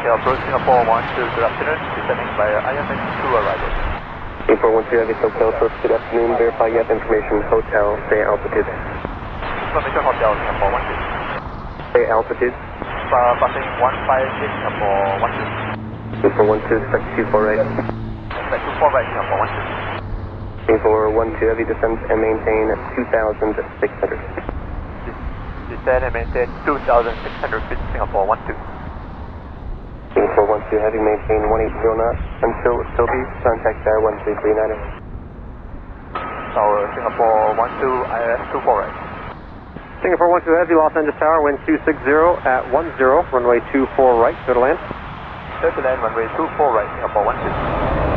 approach Singapore 12, good afternoon, descending via IFX 2 arrival. Singapore 12 Heavy SoCal approach, good afternoon, verify yacht information, hotel, say altitude. Information hotel, Singapore 12. Say altitude. Passing 158, Singapore 12. Singapore 12, expect 24 right. Expect 24 right, Singapore 12. Singapore 12 Heavy descend and maintain 2,600. Descend and maintain 2,600 feet, Singapore 12. Singapore 12 Heavy, maintain 180 knots until Toby, contact Tower 1339. Tower Singapore 12, ILS 24 right. Singapore 12 Heavy, Los Angeles Tower, wind 260 at 10, runway 24 right, clear to land. Clear to land, runway 24 right, Singapore 12.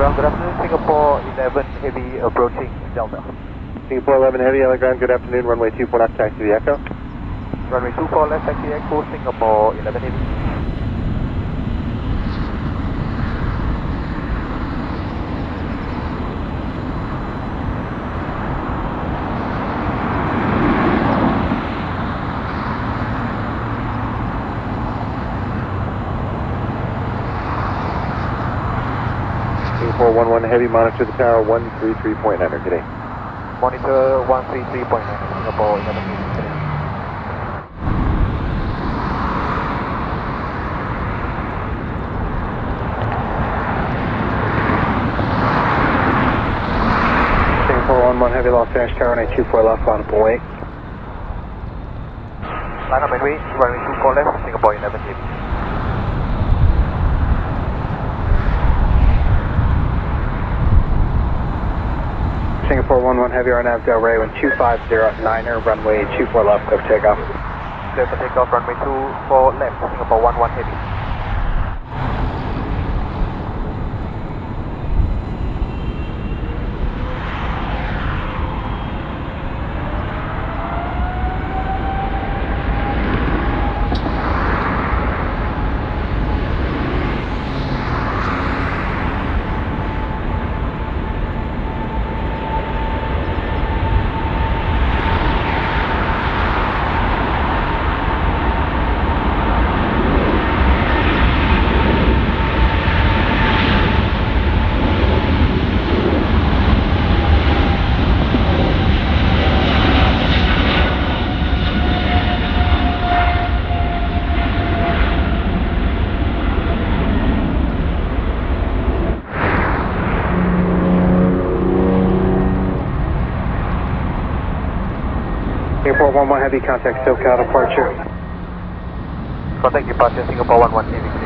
Good afternoon, Singapore 11 Heavy approaching Delta. Singapore 11 Heavy, LA ground, good afternoon, runway 24 left, taxi to the Echo. Runway 24 left, taxi Echo, Singapore 11 Heavy. Singapore 11 Heavy, monitor the tower 133.9, good day. Monitor 133.9, Singapore 11 Heavy, good day. Singapore 11 Heavy, Los Angeles Tower, 924 left, line up and wait. Line up and wait, runway 24 left, Singapore 11 Heavy. Singapore 11 Heavy, RNAV Del Rey, wind 2509er, runway 24 left, clear for takeoff. Clear for takeoff, runway 24 left, Singapore 11 Heavy. Singapore 11 Heavy, contact SoCal departure. Contact departure, Singapore 11 Heavy.